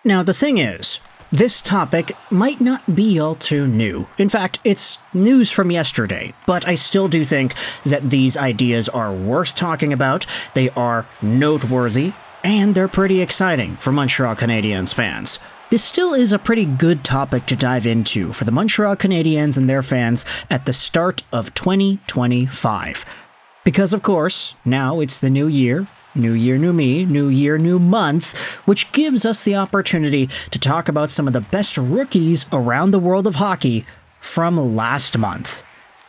Now, the thing is, this topic might not be all too new. In fact, it's news from yesterday, but I still do think that these ideas are worth talking about, they are noteworthy, and they're pretty exciting for Montreal Canadiens fans. This still is a pretty good topic to dive into for the Montreal Canadiens and their fans at the start of 2025. Because, of course, now it's the new year. New year, new me, new year, new month, which gives us the opportunity to talk about some of the best rookies around the world of hockey from last month.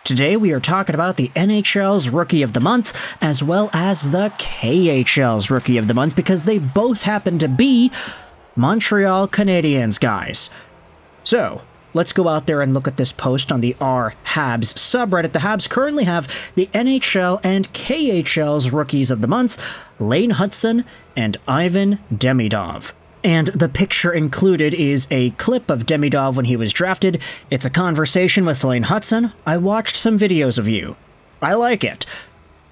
Today we are talking about the NHL's Rookie of the Month, as well as the KHL's Rookie of the Month, because they both happen to be Montreal Canadiens guys. So, let's go out there and look at this post on the Habs subreddit. The Habs currently have the NHL and KHL's Rookies of the Month, Lane Hutson and Ivan Demidov. And the picture included is a clip of Demidov when he was drafted. It's a conversation with Lane Hutson. I watched some videos of you. I like it.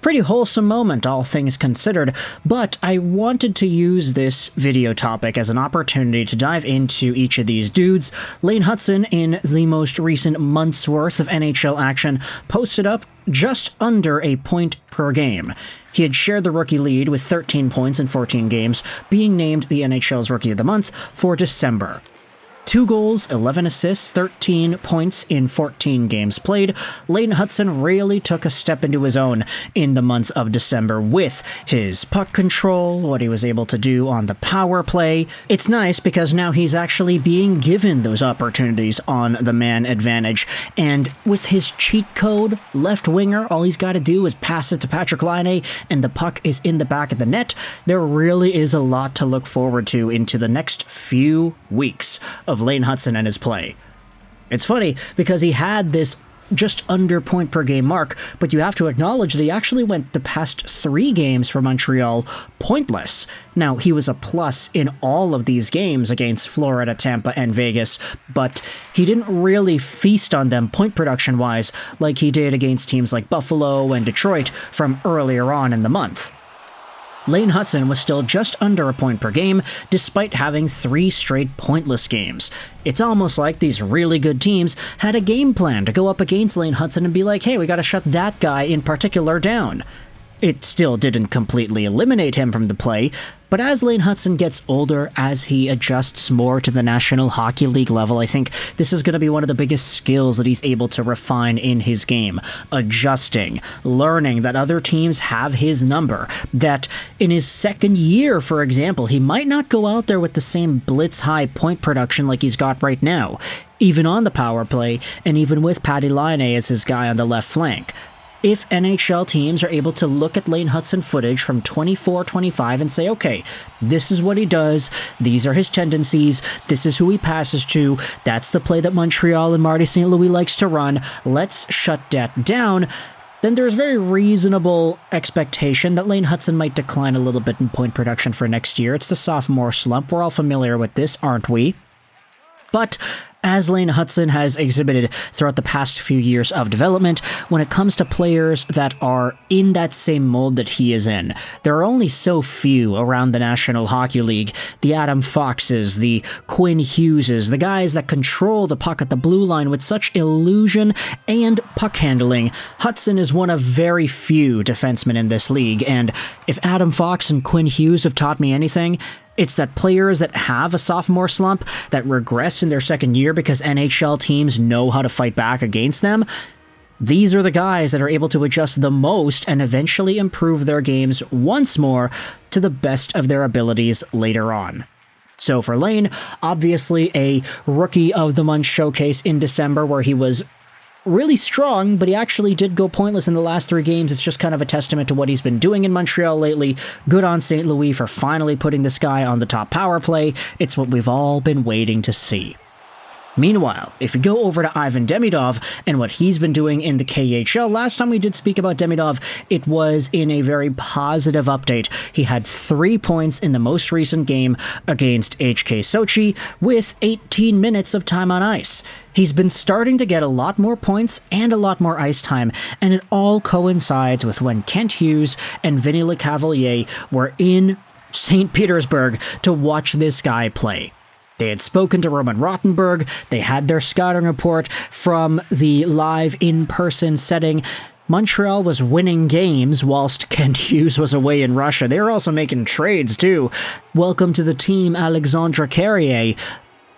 Pretty wholesome moment, all things considered, but I wanted to use this video topic as an opportunity to dive into each of these dudes. Lane Hutson, in the most recent month's worth of NHL action, posted up just under a point per game. He had shared the rookie lead with 13 points in 14 games, being named the NHL's Rookie of the Month for December. 2 goals, 11 assists, 13 points in 14 games played. Lane Hutson really took a step into his own in the month of December with his puck control, what he was able to do on the power play. It's nice because now he's actually being given those opportunities on the man advantage. And with his cheat code, left winger, all he's got to do is pass it to Patrik Laine and the puck is in the back of the net. There really is a lot to look forward to into the next few weeks of Lane Hutson and his play. It's funny because he had this just under point per game mark, but you have to acknowledge that he actually went the past 3 games for Montreal pointless. Now, he was a plus in all of these games against Florida, Tampa, and Vegas, but he didn't really feast on them point production wise like he did against teams like Buffalo and Detroit from earlier on in the month. Lane Hutson was still just under a point per game, despite having 3 straight pointless games. It's almost like these really good teams had a game plan to go up against Lane Hutson and be like, hey, we gotta shut that guy in particular down. It still didn't completely eliminate him from the play, but as Lane Hutson gets older, as he adjusts more to the National Hockey League level, I think this is going to be one of the biggest skills that he's able to refine in his game. Adjusting, learning that other teams have his number, that in his second year, for example, he might not go out there with the same blitz-high point production like he's got right now, even on the power play, and even with Patty Laine as his guy on the left flank. If NHL teams are able to look at Lane Hutson footage from 24-25 and say, okay, this is what he does, these are his tendencies, this is who he passes to, that's the play that Montreal and Marty St. Louis likes to run, let's shut that down, then there's very reasonable expectation that Lane Hutson might decline a little bit in point production for next year. It's the sophomore slump. We're all familiar with this, aren't we? But as Lane Hutson has exhibited throughout the past few years of development, when it comes to players that are in that same mold that he is in, there are only so few around the National Hockey League. The Adam Foxes, the Quinn Hugheses, the guys that control the puck at the blue line with such illusion and puck handling. Hutson is one of very few defensemen in this league, and if Adam Fox and Quinn Hughes have taught me anything, it's that players that have a sophomore slump, that regress in their second year because NHL teams know how to fight back against them, these are the guys that are able to adjust the most and eventually improve their games once more to the best of their abilities later on. So for Lane, obviously a Rookie of the Month showcase in December where he was really strong, but he actually did go pointless in the last 3 games. It's just kind of a testament to what he's been doing in Montreal lately. Good on St. Louis for finally putting this guy on the top power play. It's what we've all been waiting to see. Meanwhile, if you go over to Ivan Demidov and what he's been doing in the KHL, last time we did speak about Demidov, it was in a very positive update. He had 3 points in the most recent game against HK Sochi with 18 minutes of time on ice. He's been starting to get a lot more points and a lot more ice time, and it all coincides with when Kent Hughes and Vinny LeCavalier were in St. Petersburg to watch this guy play. They had spoken to Roman Rottenberg, they had their scouting report from the live in-person setting. Montreal was winning games whilst Kent Hughes was away in Russia. They were also making trades too. Welcome to the team, Alexandre Carrier.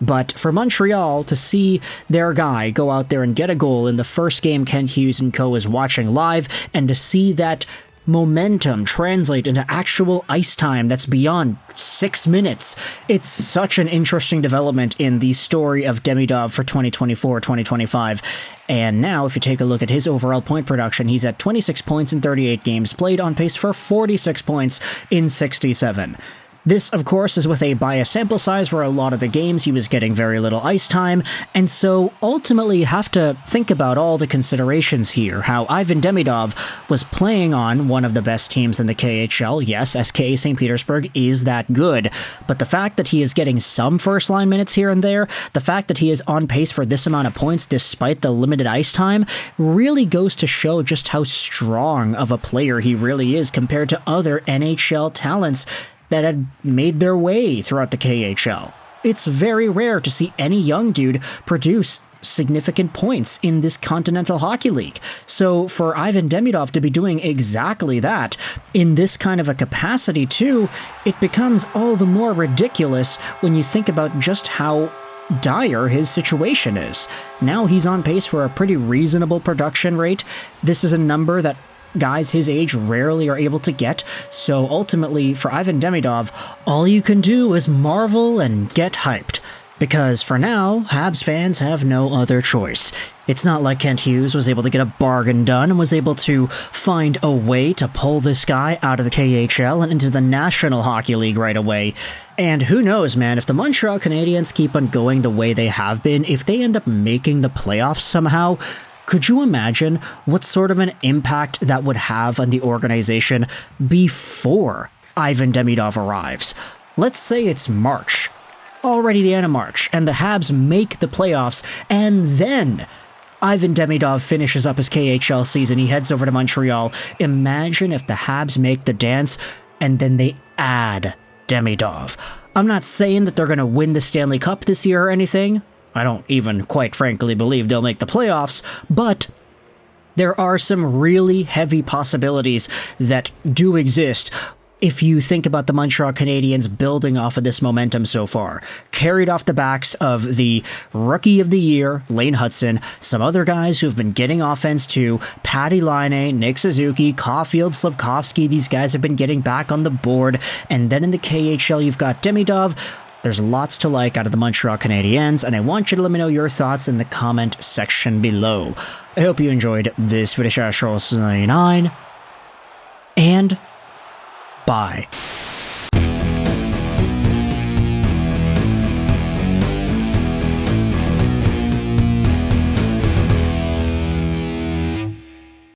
But for Montreal to see their guy go out there and get a goal in the first game Kent Hughes and co. is watching live, and to see that momentum translate into actual ice time that's beyond 6 minutes. It's such an interesting development in the story of Demidov for 2024-2025. And now, if you take a look at his overall point production, he's at 26 points in 38 games played, on pace for 46 points in 67. This, of course, is with a biased sample size where a lot of the games he was getting very little ice time, and so ultimately you have to think about all the considerations here. How Ivan Demidov was playing on one of the best teams in the KHL. Yes, SKA St. Petersburg is that good, but the fact that he is getting some first-line minutes here and there, the fact that he is on pace for this amount of points despite the limited ice time, really goes to show just how strong of a player he really is compared to other NHL talents that had made their way throughout the KHL. It's very rare to see any young dude produce significant points in this Continental Hockey League. So for Ivan Demidov to be doing exactly that in this kind of a capacity too, it becomes all the more ridiculous when you think about just how dire his situation is. Now he's on pace for a pretty reasonable production rate. This is a number that guys his age rarely are able to get, so ultimately for Ivan Demidov, all you can do is marvel and get hyped. Because for now, Habs fans have no other choice. It's not like Kent Hughes was able to get a bargain done and was able to find a way to pull this guy out of the KHL and into the National Hockey League right away. And who knows, man, if the Montreal Canadiens keep on going the way they have been, if they end up making the playoffs somehow, could you imagine what sort of an impact that would have on the organization before Ivan Demidov arrives? Let's say it's March, already the end of March, and the Habs make the playoffs, and then Ivan Demidov finishes up his KHL season. He heads over to Montreal. Imagine if the Habs make the dance, and then they add Demidov. I'm not saying that they're going to win the Stanley Cup this year or anything. I don't even, quite frankly, believe they'll make the playoffs, but there are some really heavy possibilities that do exist if you think about the Montreal Canadiens building off of this momentum so far. Carried off the backs of the Rookie of the Year, Lane Hutson, some other guys who have been getting offense too, Patty Laine, Nick Suzuki, Caulfield, Slavkovsky, these guys have been getting back on the board, and then in the KHL you've got Demidov. There's lots to like out of the Montreal Canadiens, and I want you to let me know your thoughts in the comment section below. I hope you enjoyed this video, and bye.